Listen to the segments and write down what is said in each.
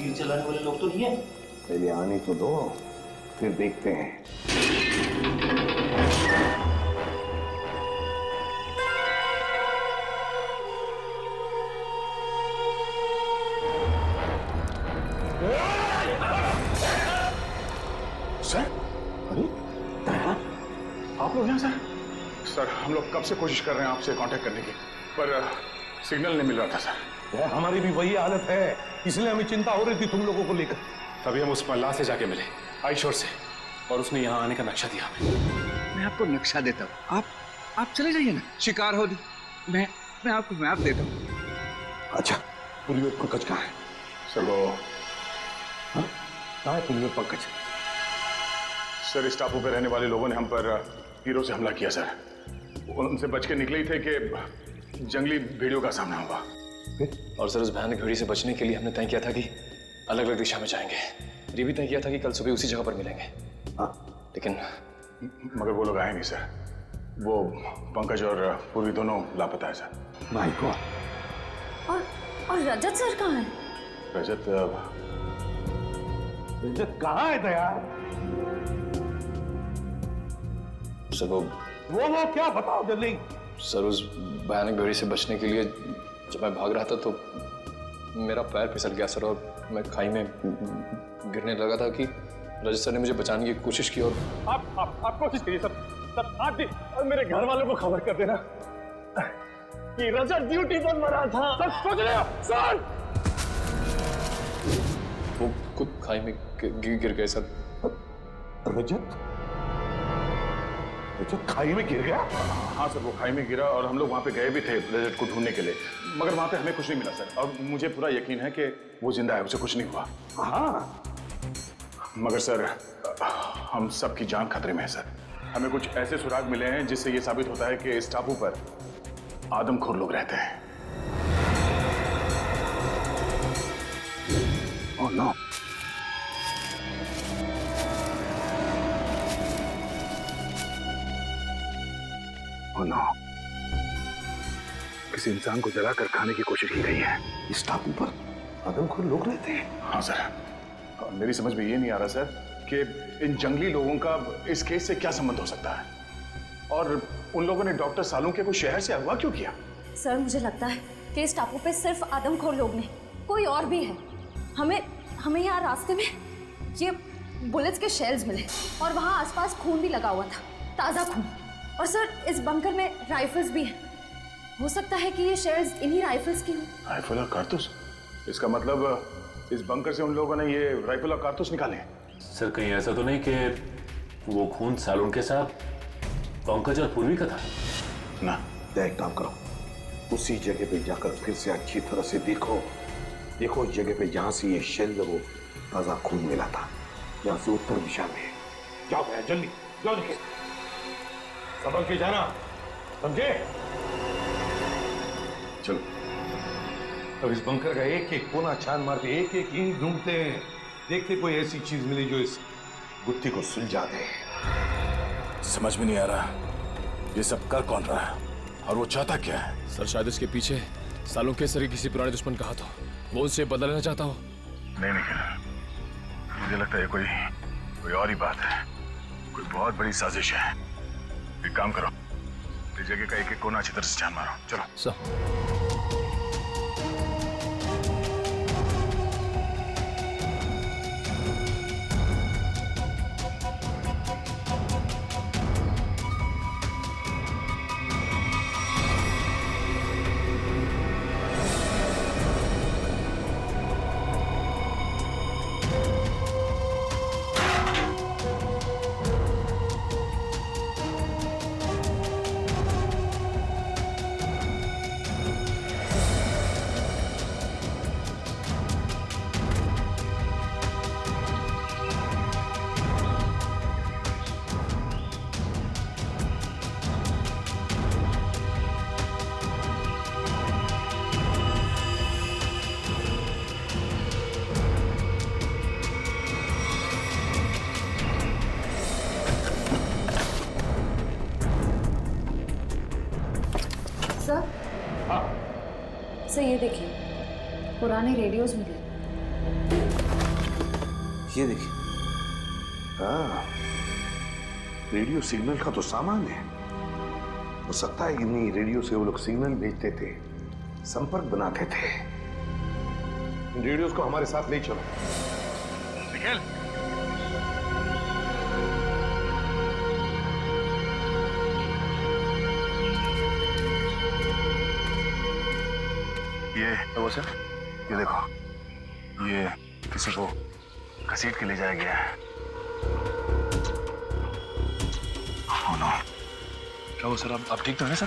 तीर चलाने वाले लोग तो नहीं है। पहले आने तो दो, फिर देखते हैं। सर, अरे आप लोग यहाँ सर? सर हम लोग कब से कोशिश कर रहे हैं आपसे कांटेक्ट करने की, पर सिग्नल नहीं मिल रहा था सर। हमारी भी वही हालत है, इसलिए हमें चिंता हो रही थी तुम लोगों को लेकर। तभी हम उस मल्लाह से जाके मिले आईशोर से, और उसने यहाँ आने का नक्शा दिया हमें। मैं आपको नक्शा देता हूँ, आप चले जाइए ना, शिकार हो दी। मैं आपको मैप देता हूँ। अच्छा, पुलिस पंकज कहाँ है? सर वो कहाँ है पुलिस पंकज? सर इस टापू पे रहने वाले लोगों ने हम पर तीरों से हमला किया सर। उनसे बच के निकले ही थे कि जंगली भेड़ियों का सामना हुआ। और सर उस भयानक भेड़ी से बचने के लिए हमने तय किया था कि अलग अलग दिशा में जाएंगे। ये भी तय किया था कि कल सुबह उसी जगह पर मिलेंगे। लेकिन मगर वो लोग आए नहीं सर। वो पंकज और पूर्वी दोनों लापता है सर। My God. और रजत सर कहाँ है? रजत कहाँ है दया? सर वो क्या बताओ जल्दी। सर उस भयानक भेड़ी से बचने के लिए जब मैं भाग रहा था तो मेरा पैर फिसल गया सर, और मैं खाई में गिरने लगा था कि रजत सर ने मुझे बचाने की कोशिश की। और आप कोशिश करिए सर आज भी, और मेरे घर वालों को खबर कर देना कि रजत ड्यूटी पर मरा था। सर सोच रहे हो सर? वो खुद खाई में गिर गए सर। रजत खाई में गिर गया? हाँ सर, वो खाई में गिरा और हम लोग वहाँ पे गए भी थे रजत को ढूंढने के लिए, मगर वहाँ पे हमें कुछ नहीं मिला सर। और मुझे पूरा यकीन है कि वो जिंदा है, उसे कुछ नहीं हुआ। हाँ, मगर सर हम सबकी जान खतरे में है सर। हमें कुछ ऐसे सुराग मिले हैं जिससे ये साबित होता है कि इस टापू पर आदमखोर लोग रहते हैं। Oh no. ओह नो, किसी इंसान को जलाकर खाने की कोशिश की गई है। इस टापू पर आदमखोर लोग रहते हैं? हाँ सर, मेरी समझ में ये नहीं आ रहा सर कि इन जंगली लोगों का इस केस से क्या संबंध हो सकता है, और उन लोगों ने डॉक्टर सालुंके को शहर से अगवा क्यों किया? सर मुझे लगता है कि इस टापू पे सिर्फ आदमखोर लोग नहीं, कोई और भी है। हमें यहाँ रास्ते में ये बुलेट्स के शेल्स मिले, और वहाँ आसपास खून भी लगा हुआ था, ताज़ा खून। और सर इस बंकर में राइफल्स भी हैं। हो सकता है कि ये शेल्स इन्हीं राइफल्स की हों। राइफल और कारतूस? इसका मतलब इस बंकर से उन लोगों ने ये राइफल और कारतूस निकाले हैं। सर कहीं ऐसा तो नहीं कि वो खून सालून के साथ पंकज और पूर्वी का था? ना। एक काम करो, उसी जगह पे जाकर फिर से अच्छी तरह से देखो उस जगह पे जहां से ये शेल वो ताजा खून मिला था, जहां से उत्तर दिशा में। जाओ भैया जल्दी जाओ, देखिए संभल के जाना, समझे? चलो। अब इस बंकर का एक एक कोना छान मारते, एक एक ईंट ढूंढते हैं, देखते कोई ऐसी चीज मिले जो इस गुत्थी को सुलझा दे। समझ में नहीं आ रहा ये सब कर कौन रहा है और वो चाहता क्या है? सर शायद इसके पीछे सालों के सर किसी पुराने दुश्मन का हाथ हो, वो उनसे बदला लेना चाहता हो। नहीं निखिल, मुझे लगता है कोई और ही बात है, कोई बहुत बड़ी साजिश है। एक काम करो, इस जगह का एक एक कोना अच्छी तरह से छान मारो। चलो सर सर ये देखिए पुराने रेडियोज मिले। ये देखिए। हाँ, रेडियो सिग्नल का तो सामान है। हो सकता है इन्हीं रेडियो से वो लोग सिग्नल भेजते थे, संपर्क बनाते थे। इन रेडियोस को हमारे साथ ले चलो। निखिल, ये वो सर, ये देखो, ये किसी को घसीट के ले जाया गया है। Oh no. क्या वो सर, आप ठीक तो हैं सर?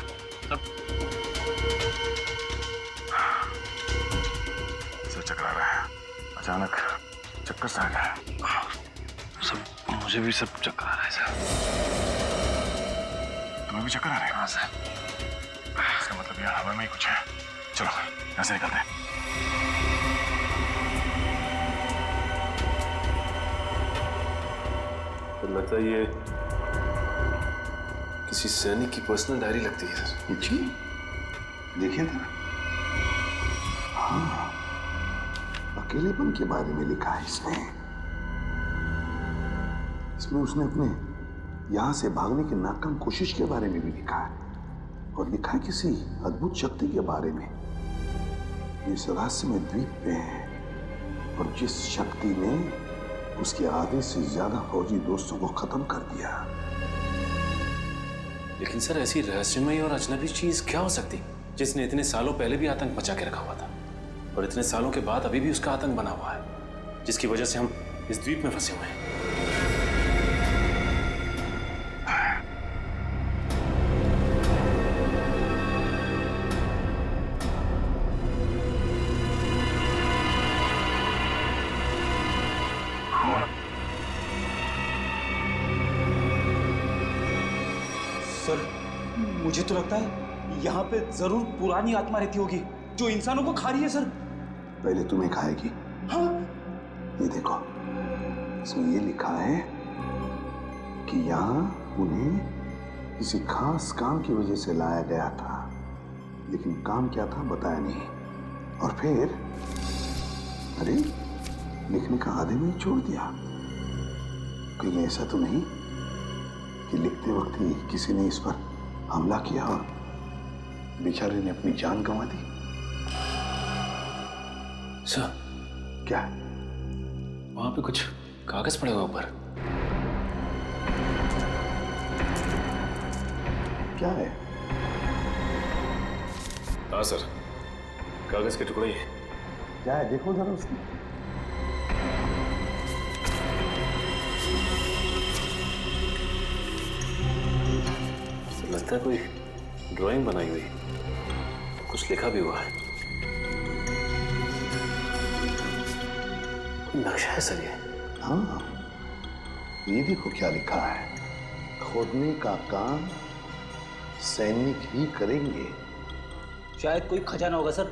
सर चकरा रहा है, अचानक चक्कर सा आ गया। सब मुझे भी सब चक्कर आ रहा है सर। तुम्हें भी चक्कर आ रहा है? हाँ सर। इसका मतलब यार हवा में ही कुछ है। चलो यहाँ से निकलते हैं। तो लगता है ये किसी सैनिक की पर्सनल डायरी लगती है सर। जी, देखिए ना। हाँ, अकेलेपन के बारे में लिखा है इसमें। इसमें उसने अपने यहां से भागने की नाकाम कोशिश के बारे में भी लिखा है, और लिखा है किसी अद्भुत शक्ति के बारे में। इस रहस्यमय द्वीप पे है, और जिस शक्ति ने उसके आधे से ज्यादा फौजी दोस्तों को खत्म कर दिया। लेकिन सर ऐसी रहस्यमय और अजनबी चीज क्या हो सकती जिसने इतने सालों पहले भी आतंक मचा के रखा हुआ था, और इतने सालों के बाद अभी भी उसका आतंक बना हुआ है, जिसकी वजह से हम इस द्वीप में फंसे हुए हैं। सर, मुझे तो लगता है यहाँ पे जरूर पुरानी आत्मा रहती होगी जो इंसानों को खा रही है सर। पहले तुम्हें खाएगी। हाँ? ये देखो, इसमें ये लिखा है कि यहाँ उन्हें किसी खास काम की वजह से लाया गया था, लेकिन काम क्या था बताया नहीं। और फिर अरे, लिखने का आधे में ही छोड़ दिया। कहीं ऐसा तो नहीं कि लिखते वक्त ही किसी ने इस पर हमला किया और बेचारे ने अपनी जान गंवा दी? सर, क्या? वहां पे कुछ कागज पड़े हुए ऊपर। क्या है? हाँ सर, कागज के टुकड़े ही। क्या है? देखो जरा उसमें। लगता है कोई ड्राइंग बनाई हुई, कुछ लिखा भी हुआ है। नक्शा है सर ये। हाँ, ये देखो क्या लिखा है। खोदने का काम सैनिक ही करेंगे। शायद कोई खजाना होगा सर।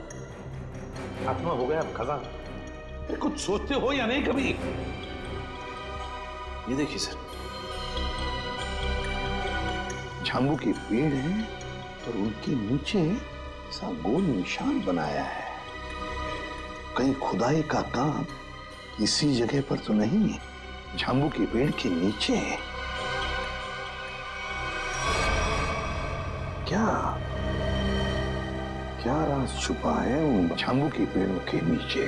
आत्मा हो गया खजाना। कुछ सोचते हो या नहीं कभी? ये देखिए सर, झांगू के पेड़ हैं और उनके नीचे सा गोल निशान बनाया है। कहीं खुदाई का काम इसी जगह पर तो नहीं, झांगू के पेड़ के नीचे। क्या क्या राज छुपा है उन झांगू के पेड़ों के नीचे?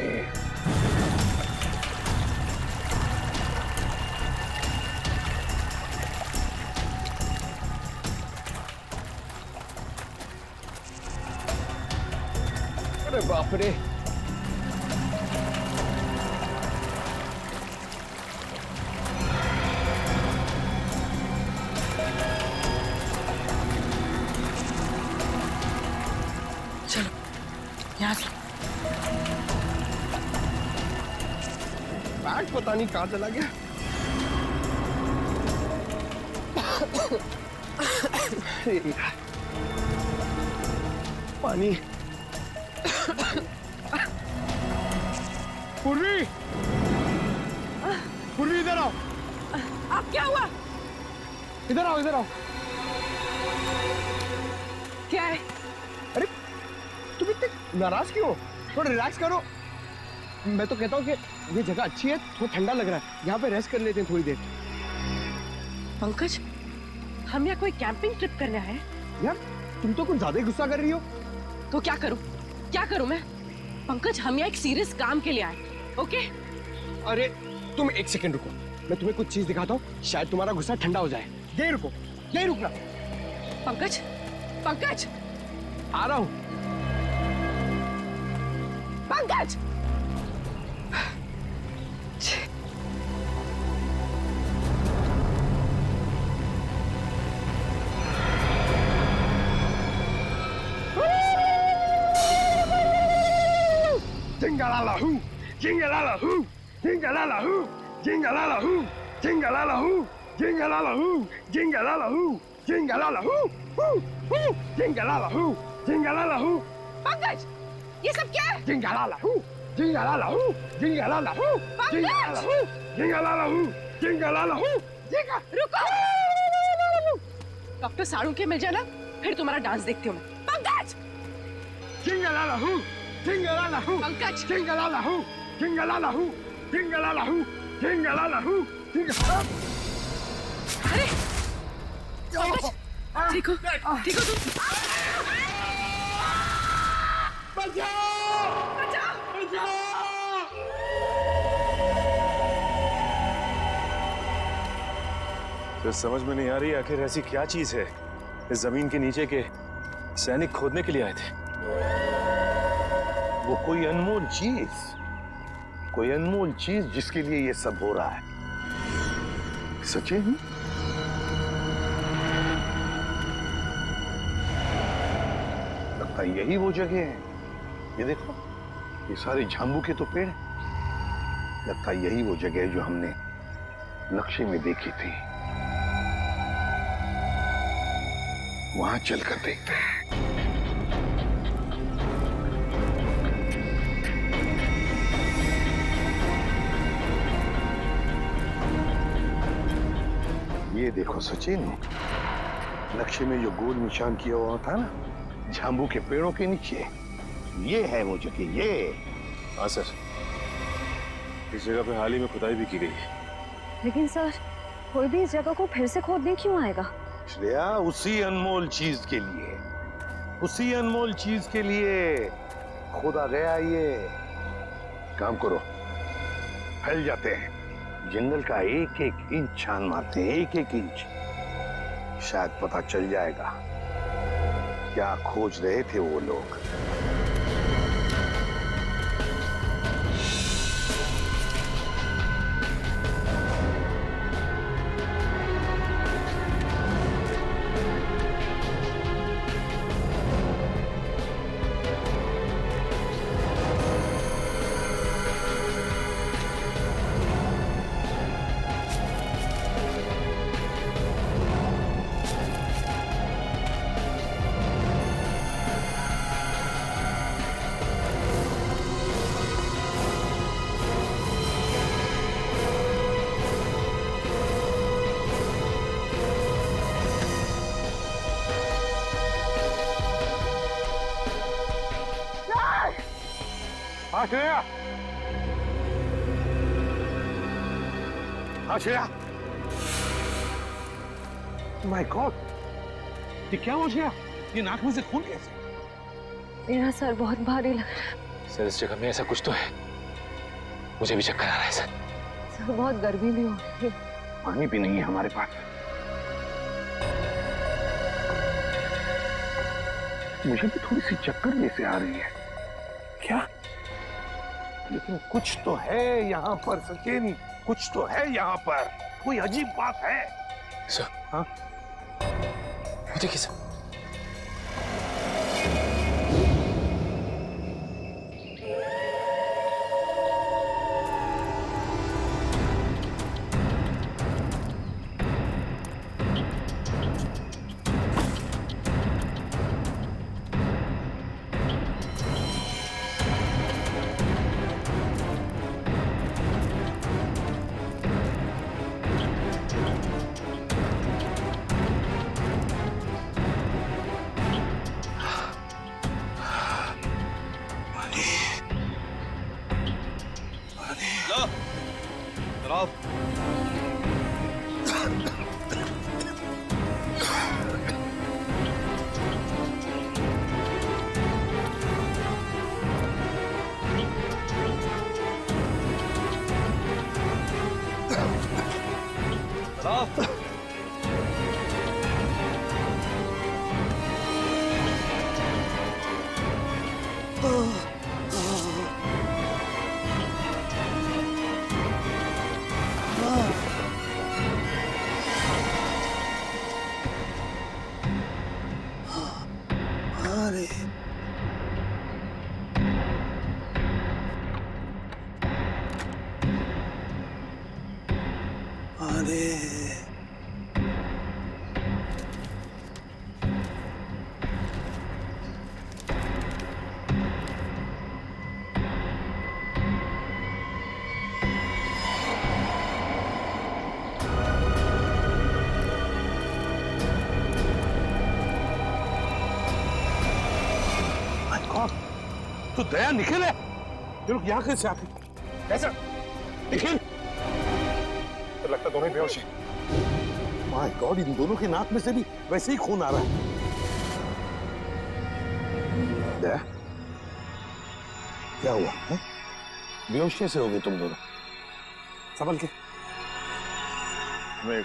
अरे बाप रे, चलो यहाँ से। बैग पता नहीं कहाँ चला गया। पानी। पूर्वी, पूर्वी इधर आओ। अब क्या हुआ? इधर आओ, इधर आओ। क्या है? अरे तुम इतने नाराज क्यों हो? थोड़ा रिलैक्स करो। मैं तो कहता हूँ कि ये जगह अच्छी है, थोड़ा ठंडा लग रहा है, यहाँ पे रेस्ट कर लेते हैं थोड़ी देर। पंकज, हम यहाँ कोई कैंपिंग ट्रिप करने आए हैं? यार तुम तो कुछ ज्यादा ही गुस्सा कर रही हो। तो क्या करूं? क्या करूं मैं? पंकज, हम यहाँ एक सीरियस काम के लिए आए, ओके? अरे तुम एक सेकंड रुको, मैं तुम्हें कुछ चीज दिखाता हूँ, शायद तुम्हारा गुस्सा ठंडा हो जाए। यही रुको, यही रुकना। पंकज, पंकज, आ रहा हूँ। Pankaj! Jingle-la-la-hoo, jingle-la-la-hoo, jingle-la-la-hoo, jingle-la-la-hoo, jingle-la-la-hoo, jingle-la-la-hoo, jingle-la-la-hoo, jingle-la-la-hoo, hoo, hoo, jingle-la-la-hoo, jingle-la-la-hoo, Pankaj, ये सब क्या है? jingle-la-la-hoo, jingle-la-la-hoo, jingle-la-la-hoo, jingle-la-la-hoo, jingle-la-la-hoo, jingle-la-la-hoo, jingle- रुको! डॉक्टर साड़ू के मिल जाना, फिर तुम्हारा डांस देखती हूँ मैं। Pankaj! Jingle-la-la-hoo, jingle-la-la-hoo, Pankaj! jingle-la-la-hoo, jingle-la-la-hoo, jingle-la-la-hoo, jingle-la-la-hoo, jingle- अरे! पंकज, ठीक हो? ठीक हो तुम? तो समझ में नहीं आ रही आखिर ऐसी क्या चीज है इस जमीन के नीचे के सैनिक खोदने के लिए आए थे। वो कोई अनमोल चीज जिसके लिए ये सब हो रहा है। सचिन, लगता है यही वो जगह है। ये देखो, ये सारे झांबू के तो पेड़ हैं। लगता है यही वो जगह है जो हमने नक्शे में देखी थी। वहां चलकर देखते हैं। ये देखो सचिन, नक्शे में जो गोल निशान किया हुआ था ना, झांबू के पेड़ों के नीचे, ये है वो जगह। ये हाँ सर, इस जगह पे हाल ही में खुदाई भी की गई है। लेकिन सर, कोई भी इस जगह को फिर से खोदने क्यों आएगा? श्रेया, उसी अनमोल चीज के लिए खोदा गया ये। काम करो, फैल जाते हैं, जंगल का एक एक इंच छान मारते हैं, एक एक इंच। शायद पता चल जाएगा क्या खोज रहे थे वो लोग। श्रेया, श्रेया, माय गॉड, ये क्या हो गया? ये नाक में से खून कैसे? मेरा सर बहुत भारी लग रहा है। सर, इस जगह में ऐसा कुछ तो है। मुझे भी चक्कर आ रहा है सर। सर, बहुत गर्मी भी हो रही है। पानी भी नहीं है हमारे पास। मुझे भी थोड़ी सी चक्कर जैसे आ रही है। क्या? लेकिन कुछ तो है यहाँ पर सचिन, कुछ तो है यहाँ पर। कोई अजीब बात है। सर, हाँ? देखिए सर, साहब तो दया निखिल है। ये लोग यहाँ कैसे आते? कैसा? निखिल? तो लगता दोनों ही बेहोश हैं। माय गॉड, इन दोनों के नाक में से भी वैसे ही खून आ रहा है। दया, क्या हुआ है? बेहोश कैसे हो गए तुम दोनों? संभल के। हमें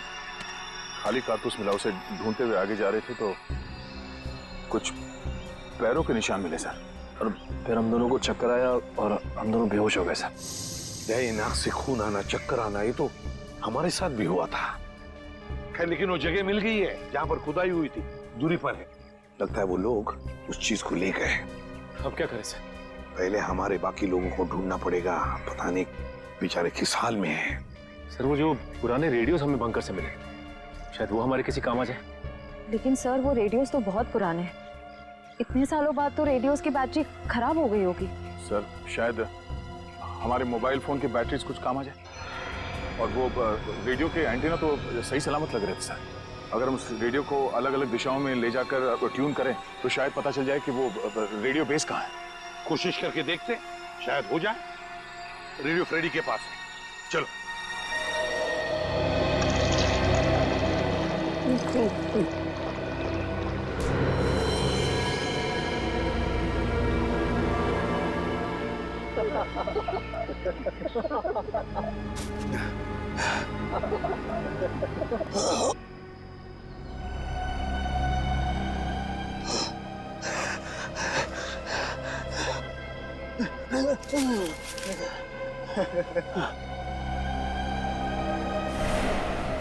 खाली कारतूस मिला, उसे ढूंढते हुए आगे जा रहे थे तो कुछ पैरों के निशान मिले सर, और फिर हम दोनों को चक्कर आया और हम दोनों बेहोश हो गए सर। दया, नाक से खून आना, चक्कर आना, ये तो हमारे साथ भी हुआ था। खैर, लेकिन वो जगह मिल गई है जहां पर खुदाई हुई थी, दूरी पर है। लगता है वो लोग उस चीज को ले गए। अब क्या करें सर? पहले हमारे बाकी लोगों को ढूंढना पड़ेगा, पता नहीं बेचारे किस हाल में है। सर वो जो पुराने रेडियोस हमें बंकर से मिले, शायद वो हमारे किसी काम आ जाए। लेकिन सर वो रेडियोस तो बहुत पुराने हैं। इतने सालों बाद तो रेडियोस की बैटरी खराब हो गई होगी। सर शायद हमारे मोबाइल फोन की बैटरीज कुछ काम आ जाए, और वो रेडियो के एंटीना तो सही सलामत लग रहे थे सर। अगर हम उस रेडियो को अलग अलग दिशाओं में ले जाकर ट्यून करें तो शायद पता चल जाए कि वो रेडियो बेस कहाँ है। कोशिश करके देखते, शायद हो जाए। रेडियो फ्रेडी के पास है, चलो।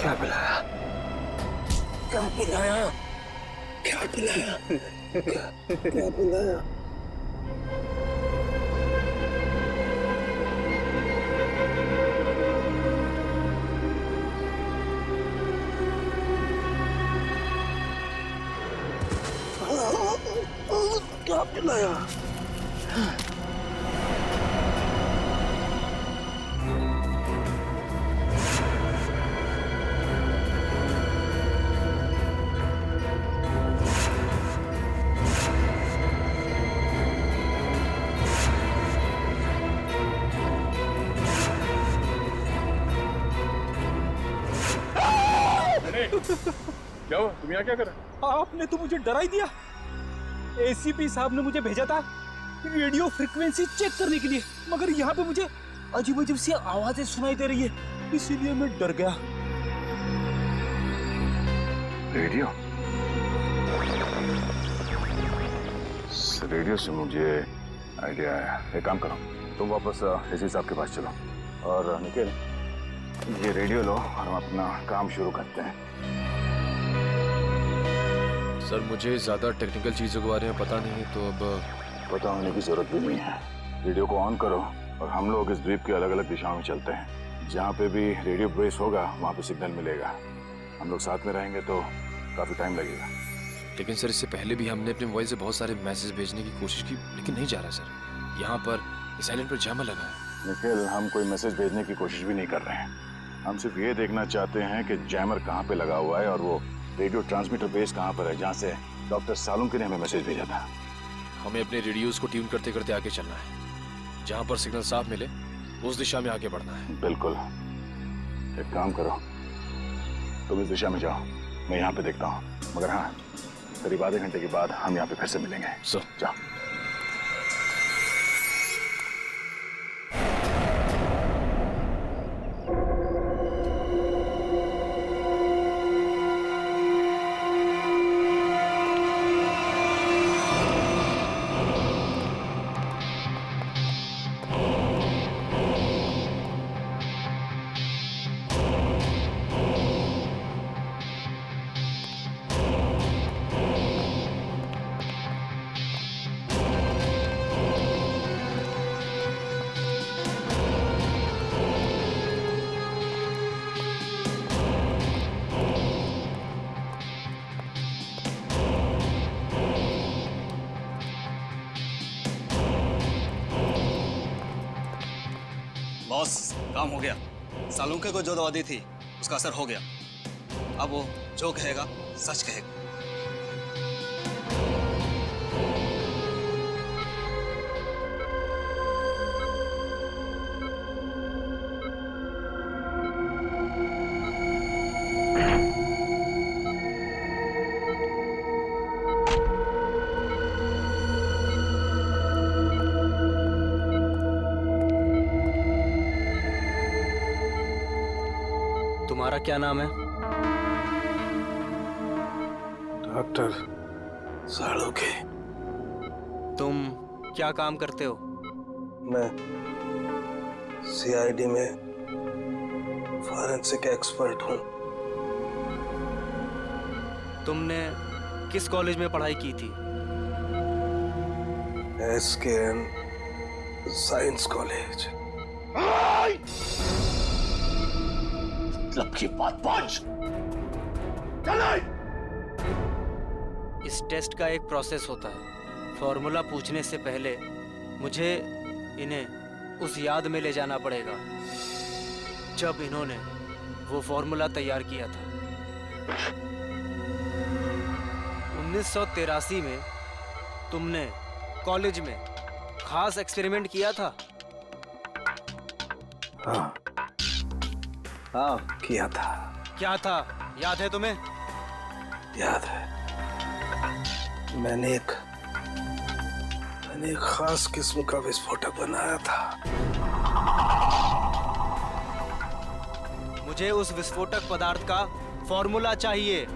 क्या पिलाया? क्या पिलाया? क्या पिलाया? क्या पिलाया? क्या पिलाया? क्या हुआ? तुम यहाँ क्या कर रहे हो? आपने तो मुझे डरा ही दिया। एसीपी साहब ने मुझे भेजा था रेडियो फ्रीक्वेंसी चेक करने के लिए, मगर यहाँ पे मुझे अजीब अजीब सी आवाजें सुनाई दे रही है, इसीलिए मैं डर गया। रेडियो? रेडियो से मुझे आइडिया आया। एक काम करो, तुम वापस एसी साहब के पास चलो, और निखिल ये रेडियो लो और हम अपना काम शुरू करते हैं। सर मुझे ज़्यादा टेक्निकल चीज़ों के बारे में पता नहीं, तो अब पता होने की जरूरत भी नहीं है। रेडियो को ऑन करो और हम लोग इस द्वीप के अलग अलग दिशाओं में चलते हैं। जहाँ पे भी रेडियो बेस होगा वहाँ पे सिग्नल मिलेगा। हम लोग साथ में रहेंगे तो काफ़ी टाइम लगेगा। लेकिन सर इससे पहले भी हमने अपने मोबाइल से बहुत सारे मैसेज भेजने की कोशिश की, लेकिन नहीं जा रहा सर। यहाँ पर साइलेंट पर जैमर लगा है। निखिल, हम कोई मैसेज भेजने की कोशिश भी नहीं कर रहे हैं। हम सिर्फ ये देखना चाहते हैं कि जैमर कहाँ पे लगा हुआ है और वो रेडियो ट्रांसमीटर बेस कहाँ पर है जहाँ से डॉक्टर सालुंके ने हमें मैसेज भेजा था। हमें अपने रेडियोस को ट्यून करते करते आगे चलना है। जहाँ पर सिग्नल साफ मिले उस दिशा में आगे बढ़ना है। बिल्कुल। एक काम करो, तुम इस दिशा में जाओ, मैं यहाँ पे देखता हूँ। मगर हाँ, करीब आधे घंटे के बाद हम यहाँ पे फिर से मिलेंगे। सर जाओ। बॉस, काम हो गया। सालुंके को जो दवा दी थी उसका असर हो गया। अब वो जो कहेगा सच कहेगा। तुम्हारा क्या नाम है? डॉक्टर सालुंके। तुम क्या काम करते हो? मैं सीआईडी में फॉरेंसिक एक्सपर्ट हूँ। तुमने किस कॉलेज में पढ़ाई की थी? SKN science college. मतलब की बात पांच। इस टेस्ट का एक प्रोसेस होता है। फॉर्मूला पूछने से पहले मुझे इन्हें उस याद में ले जाना पड़ेगा जब इन्होंने वो फॉर्मूला तैयार किया था। 1983 में तुमने कॉलेज में खास एक्सपेरिमेंट किया था? हाँ, किया था। क्या था, याद है तुम्हें? याद है। मैंने एक खास किस्म का विस्फोटक बनाया था। मुझे उस विस्फोटक पदार्थ का फॉर्मूला चाहिए।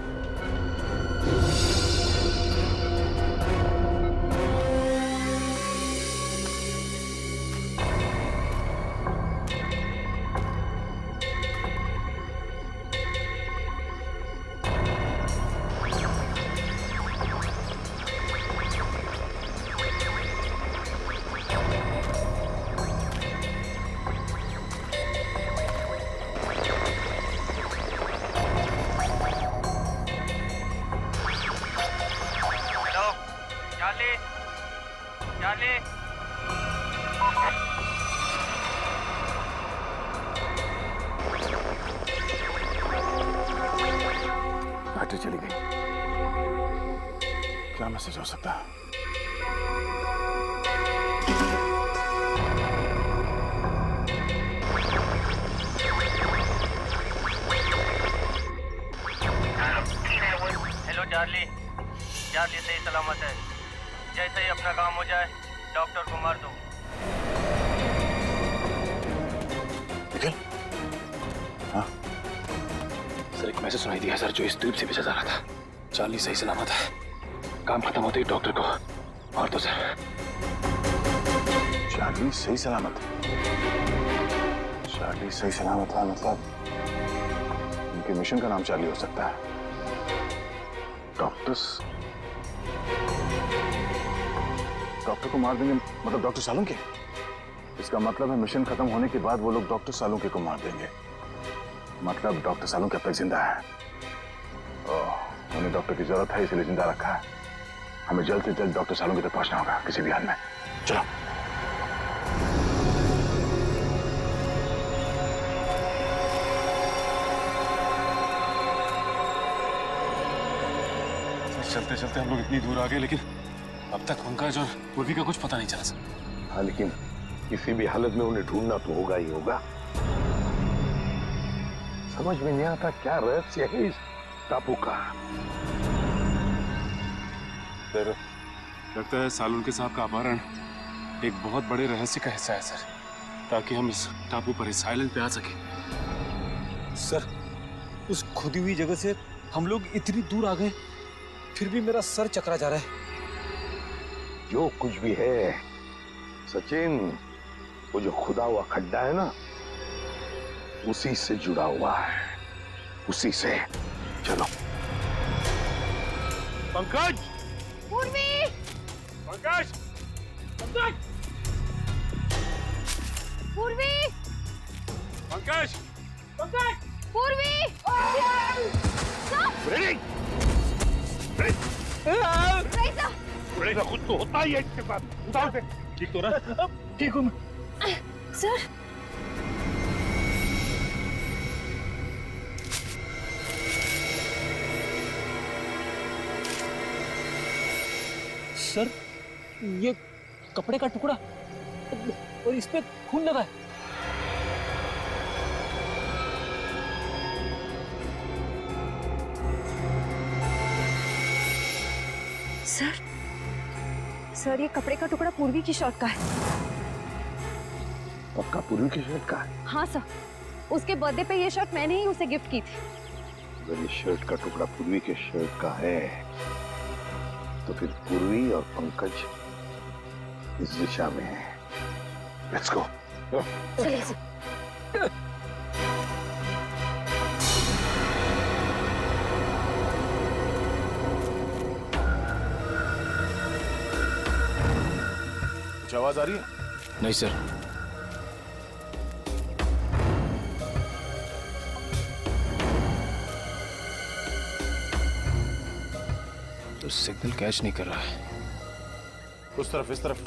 बैटरी चली गई। क्या मैसेज हो सकता है? Hello Charlie. चार्ली सही सलामत है। जैसे ही अपना काम हो जाए डॉक्टर को मार दो। निखिल? हाँ? सर एक मैसेज सुनाई दिया सर, जो इस द्वीप से भेजा जा रहा था। चार्ली सही सलामत है। काम खत्म होते ही डॉक्टर को मार दो सर। चार्ली सही सलामत? चार्ली सही सलामत है मतलब उनके मिशन का नाम चार्ली हो सकता है। डॉक्टर को मार देंगे मतलब डॉक्टर सालुंके? इसका मतलब है मिशन खत्म होने के बाद वो लोग डॉक्टर सालुंके को मार देंगे। मतलब डॉक्टर सालुंके अब तक जिंदा है। उन्हें डॉक्टर की जरूरत है इसलिए जिंदा रखा है। हमें जल्द से जल्द डॉक्टर सालुंके तक पहुंचना होगा किसी भी हाल में। चलो। चलते चलते हम लोग इतनी दूर आ गए, लेकिन अब तक पंकज और पूर्वी का कुछ पता नहीं चला सर। हाँ, लेकिन किसी भी हालत में उन्हें ढूंढना तो होगा ही होगा। समझ में नहीं आता क्या रहस्य है इस टापू का। सर, लगता है सालुन के साहब का अपहरण एक बहुत बड़े रहस्य का हिस्सा है सर, ताकि हम इस टापू पर इस आइलैंड पे आ सके। सर, उस खुदी हुई जगह से हम लोग इतनी दूर आ गए, फिर भी मेरा सर चकरा जा रहा है। जो कुछ भी है सचिन, वो जो खुदा हुआ खड्डा है ना, उसी से जुड़ा हुआ है, उसी से। चलो। पंकज! पूर्वी! पंकज! पंकज! पूर्वी! पंकज! पंकज! पूर्वी! रेडी खुद तो होता ही है इसके साथ। उतार दे। ठीक तो रहा? ठीक हूँ। सर, सर, ये कपड़े का टुकड़ा और इस पे खून लगा है। सर ये कपड़े का टुकड़ा पूर्वी की शर्ट का है। पक्का पूर्वी की शर्ट का है? हाँ सर, उसके बर्थडे पे ये शर्ट मैंने ही उसे गिफ्ट की थी। अगर ये शर्ट का टुकड़ा पूर्वी के शर्ट का है, तो फिर पूर्वी और पंकज इस दिशा में है। Let's go. चलिए सर। कुछ आवाज आ रही है? नहीं सर। तो सिग्नल कैच नहीं कर रहा है। उस तरफ, इस तरफ।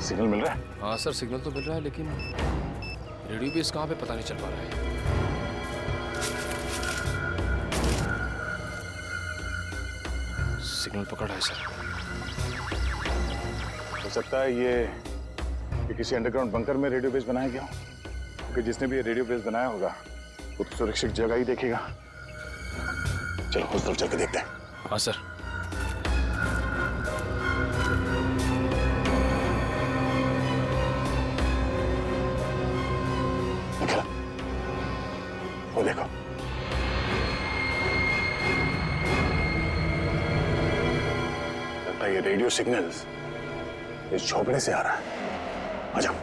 सिग्नल मिल रहा है? हाँ सर, सिग्नल तो मिल रहा है, लेकिन रेडियो बेस कहाँ पे पता नहीं चल पा रहा है। सिग्नल पकड़ा है सर। हो सकता है ये किसी अंडरग्राउंड बंकर में रेडियो बेस बनाया गया हो, क्योंकि जिसने भी ये रेडियो बेस बनाया होगा वो तो सुरक्षित जगह ही देखेगा। चलो उस तरफ चल के देखते हैं। हाँ सर। निकल, वो देखो। लगता है ये रेडियो सिग्नल्स इस झोपड़े से आ रहा है। आ जाओ।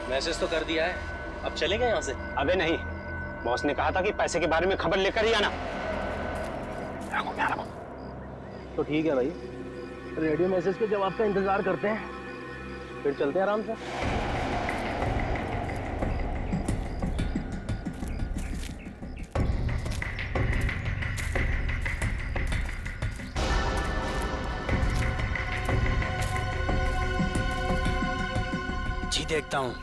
मैसेज तो कर दिया है, अब चलेंगे यहाँ से? अबे नहीं, बॉस ने कहा था कि पैसे के बारे में खबर लेकर ही आना। तो ठीक है भाई, रेडियो मैसेज के जवाब का इंतजार करते हैं, फिर चलते हैं आराम से। जी देखता हूँ।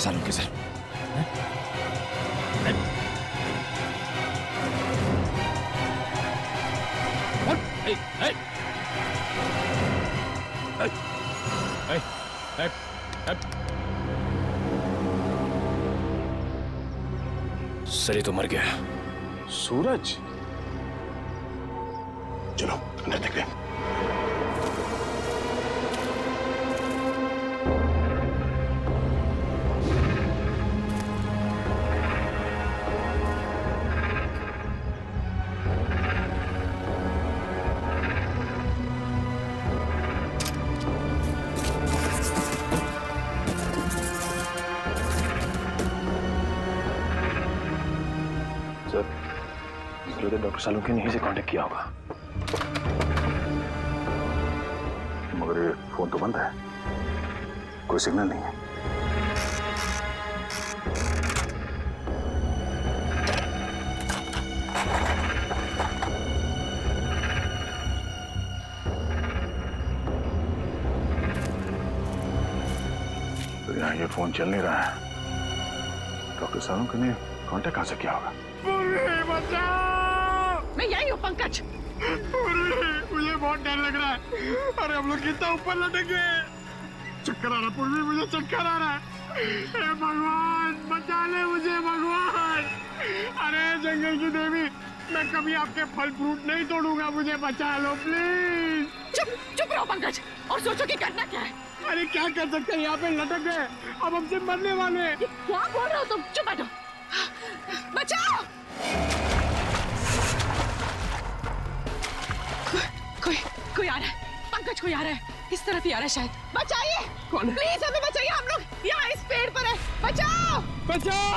सालों के सर। सर ये तो मर गया। सूरज? चलो अंदर देखते हैं। डॉक्टर सालुंके ने यहीं से कांटेक्ट किया होगा, मगर ये फोन तो बंद है, कोई सिग्नल नहीं है। तो यहाँ ये फोन चल नहीं रहा है, डॉक्टर सालुंके ने कांटेक्ट कहाँ से किया होगा? मैं यही हूँ पंकज। मुझे बहुत डर लग रहा है। अरे हम लोग कितना ऊपर लटके, चक्कर आ रहा पूर्वी, मुझे चक्कर आ रहा है। हे भगवान बचा ले मुझे भगवान। अरे जंगल की देवी, मैं कभी आपके फल फ्रूट नहीं तोड़ूंगा, मुझे बचा लो प्लीज। चुप चुप रहो पंकज और सोचो कि करना क्या है। अरे क्या कर सकते हैं, यहाँ पे लटक गए, अब हमसे मरने वाले। क्या बोल रहे हो तुम? चुप बैठो। बचाओ। कोई आ रहा है पंकज, कोई आ रहा है, इस तरफ ही आ रहा है शायद। बचाइए, कौन? प्लीज हमें बचाइए, हम लोग यहाँ इस पेड़ पर है। बचाओ बचाओ।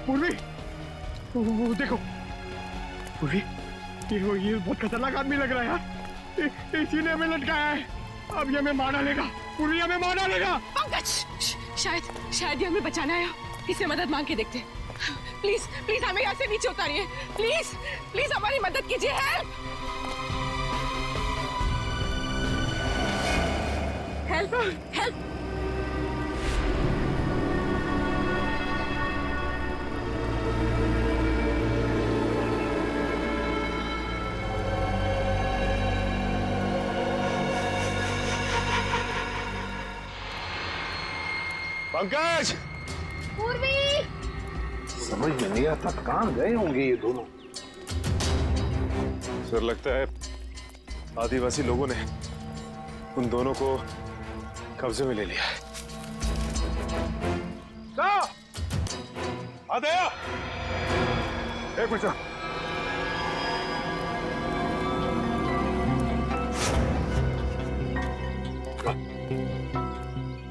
पूर्वी, वो देखो पूर्वी, ये बहुत खतरनाक आदमी लग रहा है यार। इसी ने हमें लटकाया है, अब ये हमें मार डालेगा। पूर्वी हमें मार डालेगा। पंकज शायद ये हमें बचाना है, इससे मदद मांग के देखते। प्लीज प्लीज हमें यहाँ से नीचे उतारिए, प्लीज प्लीज हमारी मदद कीजिए। Help help help. पंकज, पूर्वी, समझ में नहीं आता कहाँ गए होंगे ये दोनों। सर लगता है आदिवासी लोगों ने उन दोनों को कब्जे में ले लिया है। आदया, एक मिनट।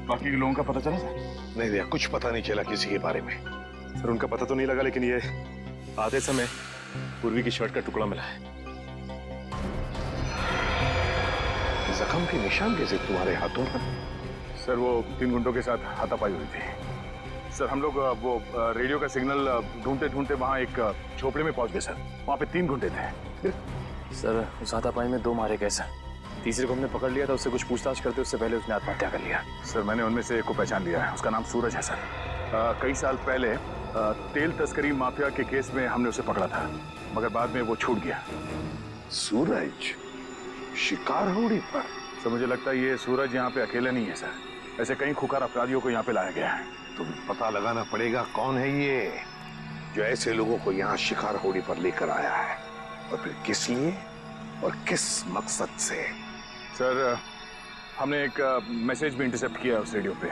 बाकी के लोगों का पता चला सर? नहीं भैया, कुछ पता नहीं चला किसी के बारे में। सर उनका पता तो नहीं लगा, लेकिन ये आधे समय पूर्वी की शर्ट का टुकड़ा मिला है। जख्म के निशान कैसे तुम्हारे हाथों पर? सर वो 3 गुंडों के साथ हाथापाई हुई थी। सर हम लोग वो रेडियो का सिग्नल ढूंढते ढूंढते वहाँ एक झोपड़े में पहुंच गए सर। वहाँ पे 3 गुंडे थे। सर उस हाथापाई में 2 मारे गए सर। तीसरे को हमने पकड़ लिया था, उससे कुछ पूछताछ करते उससे पहले उसने आत्महत्या कर लिया। सर मैंने उनमें से एक को पहचान लिया है, उसका नाम सूरज है सर। कई साल पहले तेल तस्करी माफिया के केस में हमने उसे पकड़ा था, मगर बाद में वो छूट गया। सूरज शिकार होड़ी पर? सर मुझे लगता है ये सूरज यहाँ पे अकेला नहीं है सर, ऐसे कई खुकार अपराधियों को यहाँ पे लाया गया है। तो पता लगाना पड़ेगा कौन है ये जो ऐसे लोगों को यहाँ शिकार होड़ी पर लेकर आया है, और फिर किस लिए और किस मकसद से। सर हमने एक मैसेज भी इंटरसेप्ट किया उस रेडियो पे,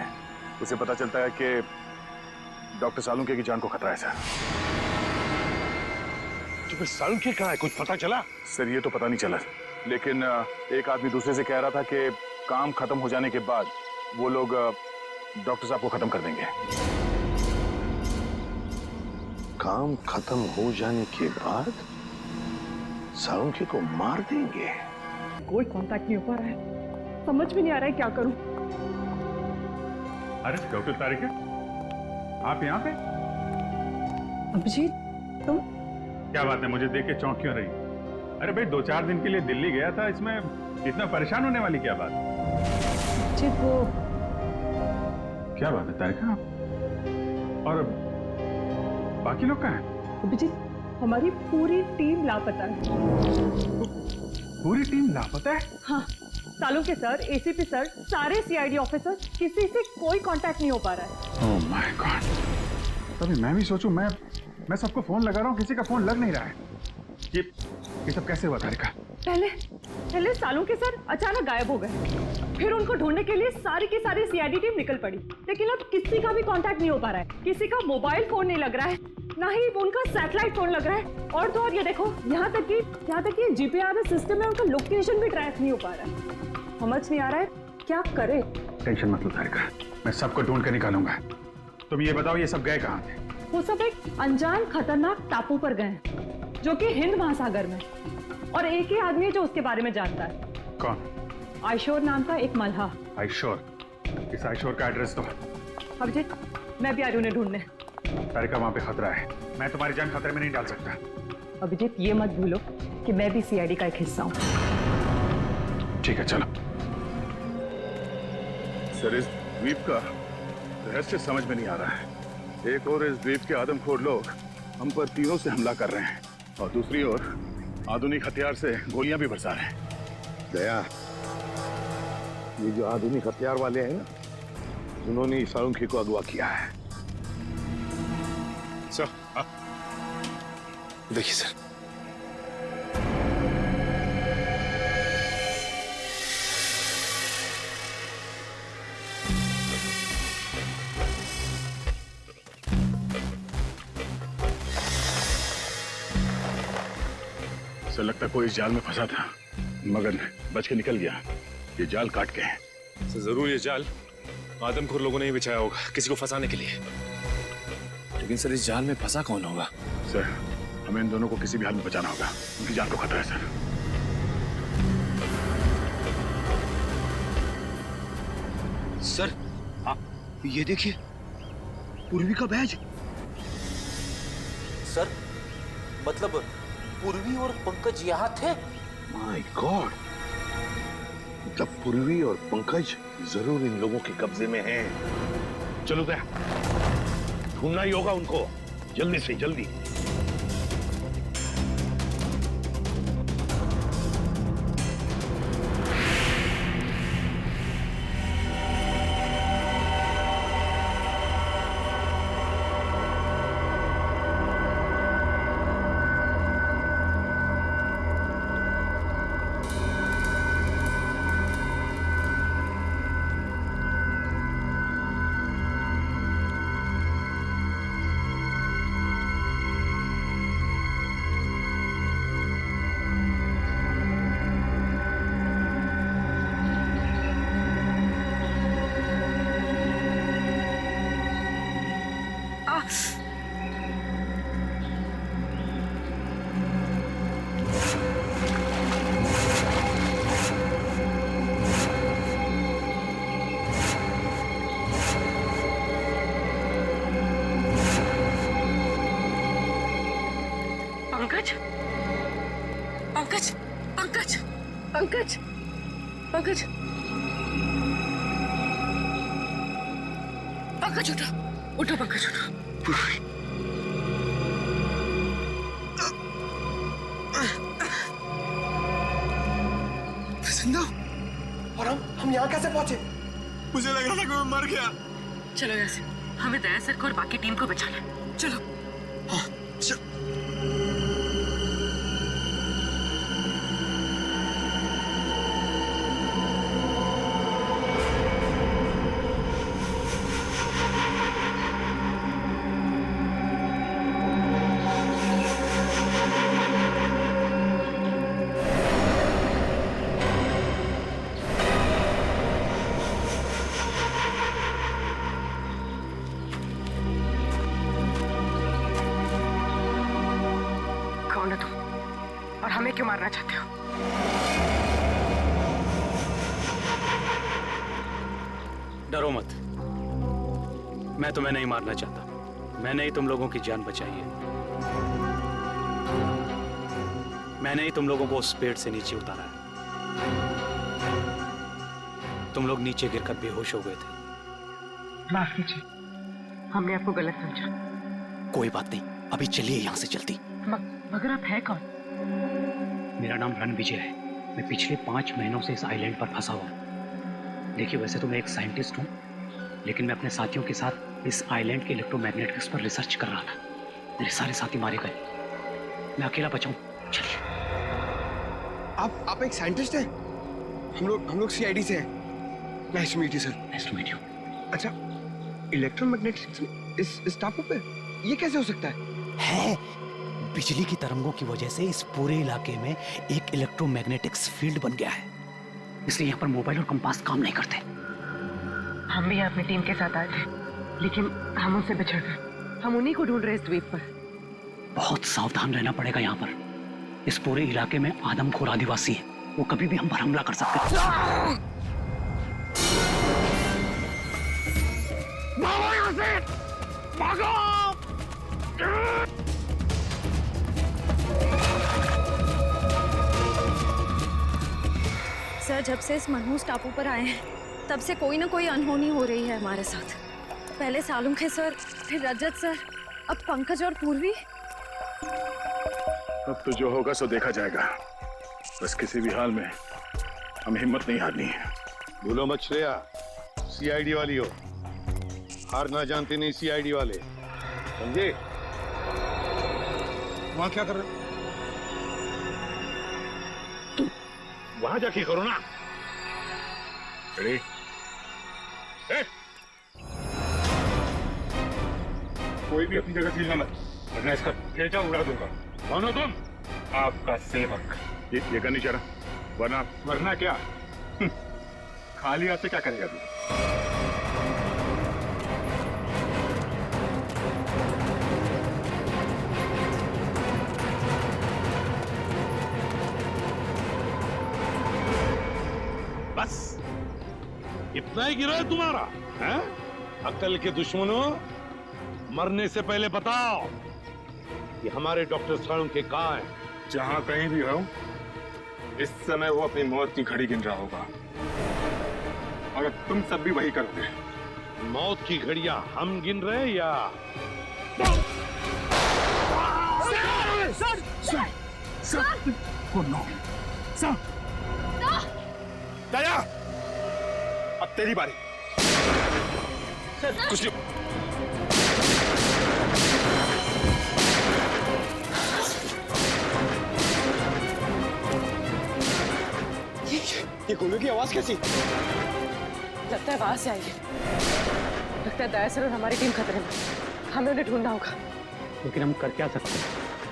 उसे पता चलता है कि डॉक्टर सालुंके की जान को खतरा है सर। तो फिर सालुंके कहाँ है, कुछ पता चला? सर ये तो पता नहीं चला, लेकिन एक आदमी दूसरे से कह रहा था कि काम खत्म हो जाने के बाद वो लोग डॉक्टर साहब को खत्म कर देंगे। काम खत्म हो जाने के बाद सालुंके को मार देंगे? कोई कांटेक्ट नहीं हो पा रहा है, समझ में नहीं आ रहा है क्या करूं। अरे डॉक्टर तारिका, आप यहाँ पे? अभिजीत तुम? क्या बात है, मुझे देख के चौंक क्यों रही? अरे भाई 2-4 दिन के लिए दिल्ली गया था, इसमें इतना परेशान होने वाली क्या बात? जी वो क्या बात है तारिका, और बाकी लोग कहाँ हैं? अभिजीत हमारी पूरी टीम लापता है। पूरी टीम लापता है? हाँ, सालुंके सर, एसीपी सर, सारे सीआईडी ऑफिसर, किसी से कोई कांटेक्ट नहीं हो पा रहा है। Oh my God. तभी मैं भी सोचूं, मैं सबको फोन लगा रहा हूँ, किसी का फोन लग नहीं रहा है। ये सब कैसे हुआ तारिका? पहले सालुंके सर अचानक गायब हो गए, फिर उनको ढूंढने के लिए सारी की सारी सीआईडी टीम निकल पड़ी, लेकिन अब किसी का भी कांटेक्ट नहीं हो पा रहा है। किसी का मोबाइल फोन नहीं लग रहा है, ना ही उनका सैटेलाइट फोन लग रहा है, और तो और ये देखो, यहाँ तक कि जीपीआरएस सिस्टम में उनका लोकेशन भी ट्रैक नहीं हो पा रहा है। समझ नहीं आ रहा है क्या करे। टेंशन मत लो तारिका, मैं सबको ढूंढ कर निकालूंगा। तुम ये बताओ, ये सब गए कहाँ थे? वो सब एक अनजान खतरनाक टापू पर गए, जो कि हिंद महासागर में, और एक ही आदमी है जो उसके बारे में जानता है। कौन? आयशोर नाम का एक मल्हा। आयशोर? इस आयशोर का एड्रेस दो। अभिजीत, मैं भी आ रही हूँ उन्हें ढूंढने। तारिका, वहां पे खतरा है, मैं तुम्हारी जान खतरे में नहीं डाल सकता। अभिजीत, ये मत भूलो कि मैं भी सीआईडी का एक हिस्सा हूँ। ठीक है, चलो। सर, इस द्वीप का रहस्य समझ में नहीं आ रहा है। एक और इस द्वीप के आदमखोर लोग हम पर तीरों से हमला कर रहे हैं, और दूसरी ओर आधुनिक हथियार से गोलियां भी बरसा रहे हैं। दया, ये जो आधुनिक हथियार वाले हैं ना, जिन्होंने सालुंके को अगवा किया है। सर, देखिए सर, सर लगता कोई इस जाल में फंसा था, मगर बच के निकल गया। ये जाल काट के है। सर जरूर ये जाल आदमखोर लोगों ने ही बिछाया होगा, किसी को फंसाने के लिए। लेकिन सर, इस जाल में फंसा कौन होगा? सर, हमें इन दोनों को किसी भी हाल में बचाना होगा, उनकी जान को खतरा है सर। सर, ये देखिए, पूर्वी का बैज। सर, मतलब पूर्वी और पंकज यहाँ थे? माय गॉड, जब पूर्वी और पंकज जरूर इन लोगों के कब्जे में हैं। चलो दया, ढूंढना ही होगा उनको, जल्दी से जल्दी। पंकज, पंकज, पंकज, पंकज, पंकज, पंकज, उठो, उठो पंकज, उठो। जिंदा? और हम यहाँ कैसे पहुंचे? मुझे लग रहा था कि मैं मर गया। चलो यहाँ से, हमें दया सर को और बाकी टीम को बचाना है। चलो। हाँ, कौन हो तुम और हमें क्यों मारना चाहते हो? डरो मत, मैं तुम्हें नहीं मारना चाहता। मैंने ही तुम लोगों की जान बचाई है। मैंने ही तुम लोगों को उस पेड़ से नीचे उतारा है। तुम लोग नीचे गिरकर बेहोश हो गए थे। माफ कीजिए, हमने आपको गलत समझा। कोई बात नहीं, अभी चलिए यहाँ से जल्दी। मगर आप है कौन? मेरा नाम रणविजय है। मैं पिछले 5 महीनों से इस आइलैंड पर फंसा हुआ हूँ। देखिए, वैसे तो मैं एक साइंटिस्ट हूँ, लेकिन मैं अपने साथियों के साथ इस आइलैंड के इलेक्ट्रोमैग्नेटिक्स पर रिसर्च कर रहा था। मेरे सारे साथी मारे गए, मैं अकेला बचा हूँ। चलिए। आप एक साइंटिस्ट हैं? हम लोग सीआईडी से हैं। Nice to meet you sir. Nice to meet you. अच्छा, इलेक्ट्रोमैग्नेटिक्स इस टापू पे ये कैसे हो सकता है? बिजली की तरंगों की वजह से इस पूरे इलाके में एक इलेक्ट्रोमैग्नेटिक्स फील्ड बन गया है, इसलिए यहाँ पर मोबाइल और कंपास काम नहीं करते। हम भी अपनी टीम के साथ आए थे, लेकिन हम उनसे बिछड़ गए। हम उन्हीं को ढूंढ रहे इस द्वीप पर। बहुत सावधान रहना पड़ेगा यहाँ पर। इस पूरे इलाके में आदमखोर आदिवासी है, वो कभी भी हम पर हमला कर सकते हैं। भागो यहाँ से! भागो! सर, जब से इस मनहूस टापू पर आए हैं, तब से कोई ना कोई अनहोनी हो रही है हमारे साथ। पहले सालुंखे सर, फिर रजत सर, अब पंकज और पूर्वी। अब तो जो होगा सो देखा जाएगा। बस किसी भी हाल में हमें हिम्मत नहीं हारनी है। भूलो मत श्रेया, सीआईडी वाली हो, हार ना जानते नहीं सीआईडी वाले, समझे? वहां क्या कर रहे हो? वहां जाके करो ना। रेडी? कोई भी अपनी जगह हिलना मत, वरना इसका भेजा उड़ा दूंगा। कौन हो तुम? आपका सेवक। ये करनी चाह रहा, वरना क्या? खाली हाथ से क्या करेगा तू? बस इतना ही गिरा है तुम्हारा, हैं? अक्ल के दुश्मनों, मरने से पहले बताओ कि हमारे डॉक्टर सालुंखे कहाँ हैं? जहां कहीं भी हो, इस समय वो अपनी मौत की घड़ी गिन रहा होगा। अगर तुम सब भी वही करोगे। मौत की घड़ियां हम गिन रहे हैं या? दया, अब तेरी बारी। कुछ नहीं। ये गोलियों की आवाज कैसी? लगता है वहां से आई है। लगता है दया सर और हमारी टीम खतरे में। हमें उन्हें ढूंढना होगा। लेकिन हम कर क्या सकते हैं?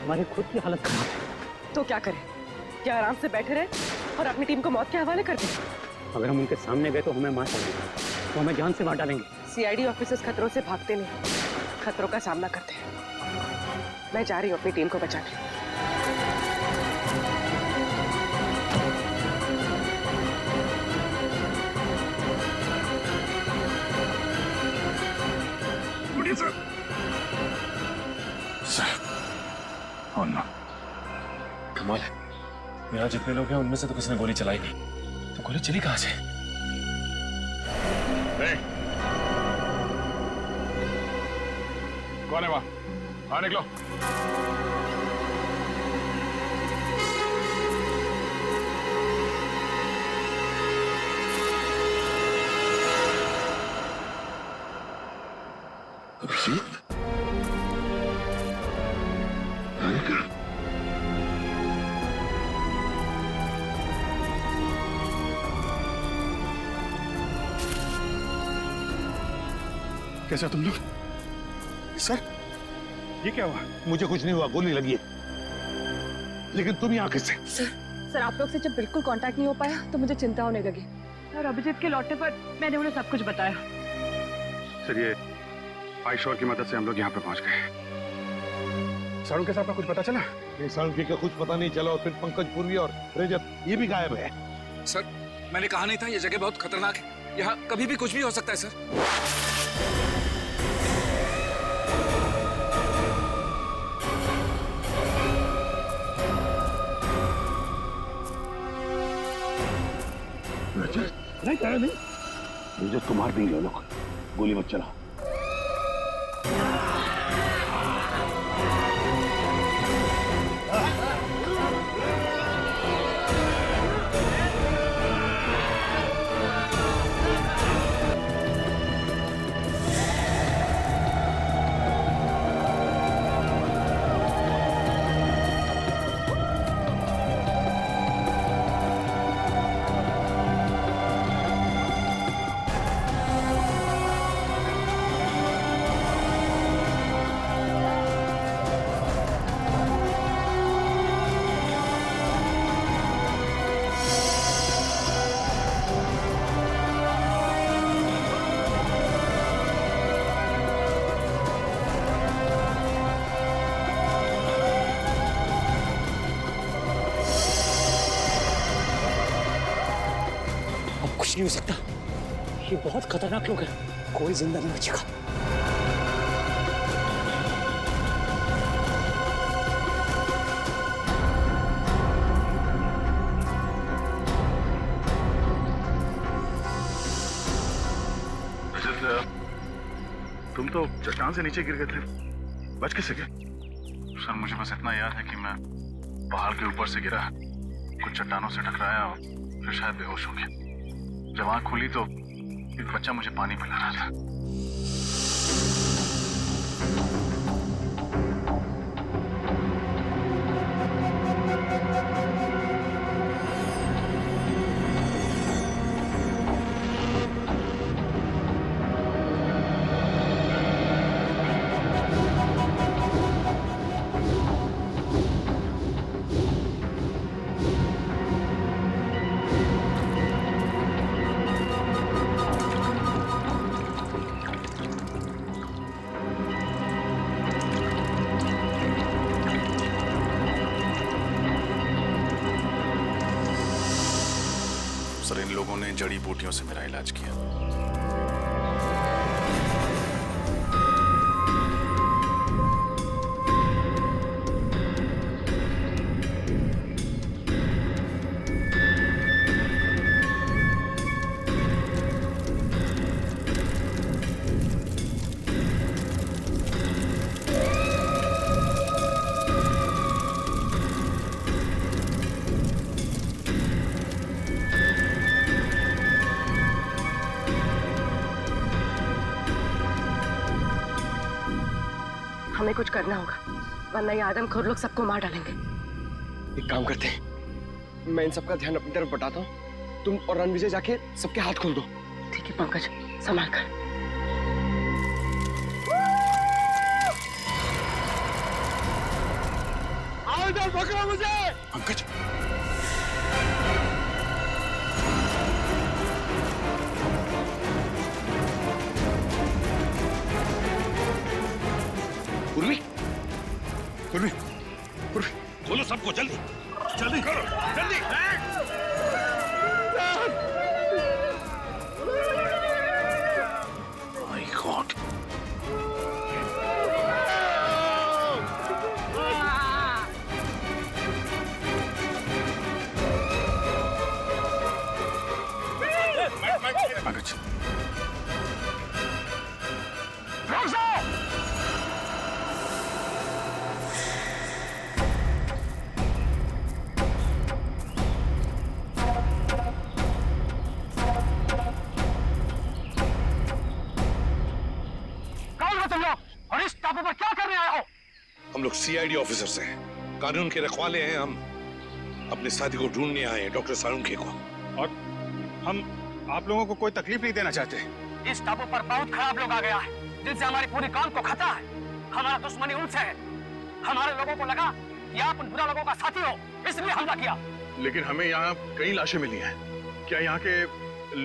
हमारी खुद की हालत खराब है। तो क्या करें? क्या आराम से बैठे रहे और अपनी टीम को मौत के हवाले कर दें? अगर हम उनके सामने गए तो हमें मार डालेंगे, तो हमें जान से मार डालेंगे। सीआईडी ऑफिसर्स खतरों से भागते नहीं, खतरों का सामना करते हैं। मैं जा रही हूँ अपनी टीम को बचाने। कमाल है, यहाँ जितने लोग हैं उनमें से तो किसी ने गोली चलाई नहीं, तो गोली चली कहाँ से? कौन है वहां? हाँ, निकलो। अभिजीत, कैसा तुम लोग? सर, ये क्या हुआ? मुझे कुछ नहीं हुआ, गोली लगी है। लेकिन तुम यहाँ किससे? सर, आप लोग से जब बिल्कुल कांटेक्ट नहीं हो पाया तो मुझे चिंता होने लगी। और अभिजीत के लौटने पर मैंने उन्हें सब कुछ बताया। सर, ये आईशोर की मदद से हम लोग यहाँ पे पहुंच गए। सालुंखे साहब का कुछ पता चला? नहीं, सालुंखे का कुछ पता नहीं चला। और फिर पंकज, पूर्वी और रजत ये भी गायब है। सर, मैंने कहा नहीं था ये जगह बहुत खतरनाक है। यहाँ कभी भी कुछ भी हो सकता है सर। नहीं, मुझे तो मार देंगे लोग। गोली मत चला। कुछ नहीं हो सकता, ये बहुत खतरनाक लोग हैं, कोई जिंदा नहीं बचेगा। तुम तो चट्टान से नीचे गिर गए थे, बच कैसे गए? सर मुझे बस इतना याद है कि मैं पहाड़ के ऊपर से गिरा, कुछ चट्टानों से टकराया और फिर शायद बेहोश हो गया। जब आंख खुली तो एक बच्चा मुझे पानी पिला रहा था। सर इन लोगों ने जड़ी बूटियों से मेरा इलाज किया। हमें कुछ करना होगा, वरना ये आदमखोर लोग सबको मार डालेंगे। एक काम करते हैं, मैं इन सबका ध्यान अपनी तरफ बटाता हूँ, तुम और रणविजय जाके सबके हाथ खोल दो। ठीक है पंकज, संभाल कर। आओ इधर, पकड़ो मुझे। पंकज पूर्वी, पूर्वी, पूर्वी, खोलो सबको जल्दी, जल्दी करो, जल्दी। My God. पंकज और इस टापू पर क्या करने आए हो? हम लोग सीआईडी ऑफिसर्स हैं, कानून के रखवाले हैं। हम अपने साथी को ढूंढने आए हैं, डॉक्टर सालुंखे को। और हम आप लोगों को कोई तकलीफ नहीं देना चाहते। इस टापू पर बहुत खराब लोग आ गया है, जिनसे हमारी पूरी कौम को खतरा है। हमारा दुश्मनी उनसे है। हमारे लोगों को लगा कि आप उन बुरा लोगों का साथी हो, इसलिए हमला किया। लेकिन हमें यहाँ कई लाशें मिली हैं। क्या यहाँ के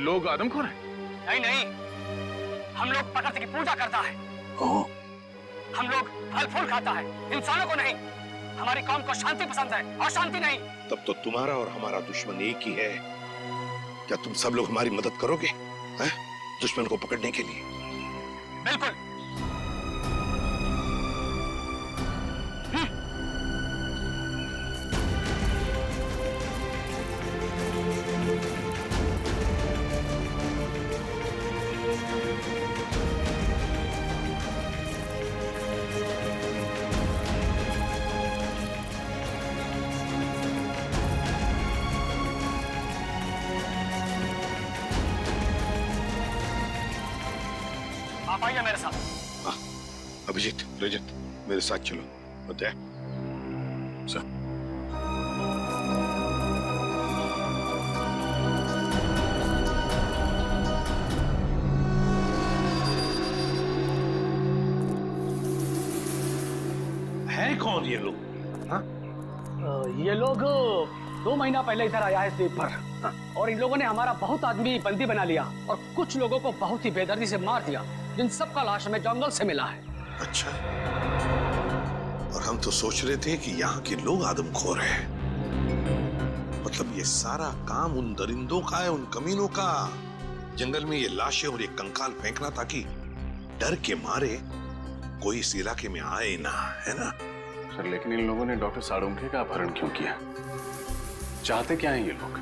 लोग आदमखोर हैं? नहीं नहीं, हम लोग प्रकृति की पूजा करता है। हम लोग फल फूल खाता है, इंसानों को नहीं। हमारी कौम को शांति पसंद है और शांति नहीं। तब तो तुम्हारा और हमारा दुश्मन एक ही है। क्या तुम सब लोग हमारी मदद करोगे हैं? दुश्मन को पकड़ने के लिए? बिल्कुल। आप आइए मेरे साथ। हाँ, अभिजीत, रजत, मेरे साथ चलो। बताए सर। है कौन ये लोग? हाँ? ये लोग 2 महीना पहले इधर आया है द्वीप पर, और इन लोगों ने हमारा बहुत आदमी बंदी बना लिया और कुछ लोगों को बहुत ही बेदर्दी से मार दिया, जिन सबका लाश हमें जंगल से मिला है। अच्छा, और हम तो सोच रहे थे कि यहाँ के लोग आदमखोर हैं। मतलब मतलब ये सारा काम उन दरिंदों का है, उन कमीनों का। जंगल में ये लाशें और ये कंकाल फेंकना ताकि डर के मारे कोई इस इलाके में आए ना, है ना? सर लेकिन इन लोगों ने डॉक्टर साळुंखे का अपहरण क्यों किया? चाहते क्या हैं ये लोग?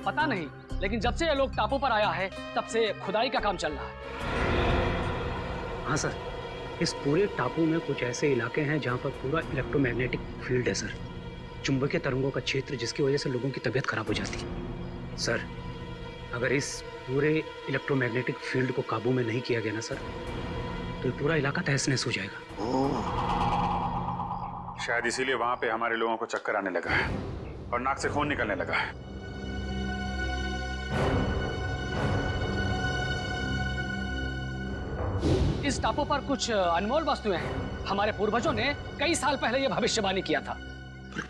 पता नहीं, लेकिन जब से ये लोग टापू पर आया है तब से खुदाई का काम चल रहा है। हाँ सर, इस पूरे टापू में कुछ ऐसे इलाके हैं जहाँ पर पूरा इलेक्ट्रोमैग्नेटिक फील्ड है सर, चुंबकीय तरंगों का क्षेत्र, जिसकी वजह से लोगों की तबीयत खराब हो जाती है। सर अगर इस पूरे इलेक्ट्रोमैग्नेटिक फील्ड को काबू में नहीं किया गया ना सर, तो पूरा इलाका तहस नहस हो जाएगा। शायद इसीलिए वहां पे हमारे लोगों को चक्कर आने लगा है और नाक से खून निकलने लगा है। इस टापू पर कुछ अनमोल वस्तुएं हैं। हमारे पूर्वजों ने कई साल पहले यह भविष्यवाणी किया था। पर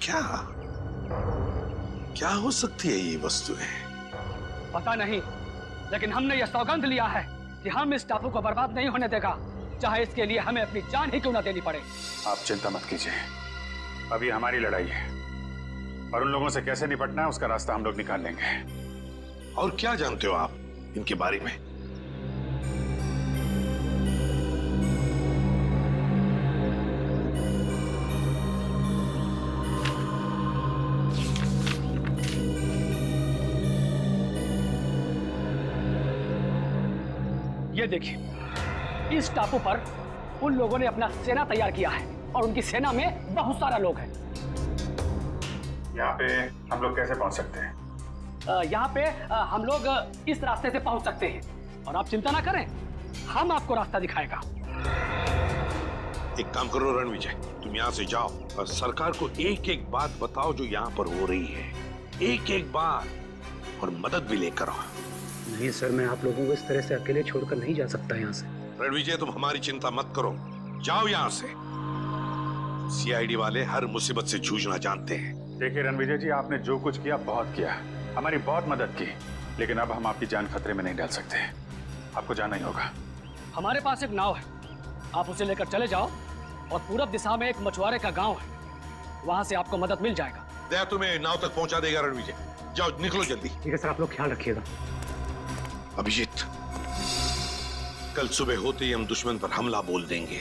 क्या हो सकती है ये वस्तुएं? पता नहीं, लेकिन हमने यह सौगंध लिया है कि हम इस टापू को बर्बाद नहीं होने देगा, चाहे इसके लिए हमें अपनी जान ही क्यों ना देनी पड़े। आप चिंता मत कीजिए, अभी हमारी लड़ाई है और उन लोगों से कैसे निपटना है उसका रास्ता हम लोग निकाल लेंगे। और क्या जानते हो आप इनके बारे में? ये देखिए, इस टापू पर उन लोगों ने अपना सेना तैयार किया है और उनकी सेना में बहुत सारा लोग हैं। यहाँ पे हम लोग कैसे पहुंच सकते हैं? यहाँ पे हम लोग इस रास्ते से पहुंच सकते हैं और आप चिंता ना करें, हम आपको रास्ता दिखाएगा। एक काम करो रणविजय, तुम यहाँ से जाओ और सरकार को एक एक बात बताओ जो यहाँ पर हो रही है, एक एक बात, और मदद भी लेकर आओ। नहीं सर, मैं आप लोगों को इस तरह से अकेले छोड़कर नहीं जा सकता यहाँ से। रणविजय तुम हमारी चिंता मत करो, जाओ यहाँ से। सीआईडी वाले हर मुसीबत से जूझना जानते हैं। देखिए रणविजय जी, आपने जो कुछ किया बहुत किया, हमारी बहुत मदद की, लेकिन अब हम आपकी जान खतरे में नहीं डाल सकते। आपको जाना ही होगा। हमारे पास एक नाव है, आप उसे लेकर चले जाओ और पूरब दिशा में एक मछुआरे का गांव है, वहां से आपको मदद मिल जाएगा। दया तुम्हें नाव तक पहुंचा देगा रणविजय, जाओ निकलो जल्दी। ठीक है सर, आप लोग ख्याल रखिएगा। अभिजीत, कल सुबह होते ही हम दुश्मन पर हमला बोल देंगे।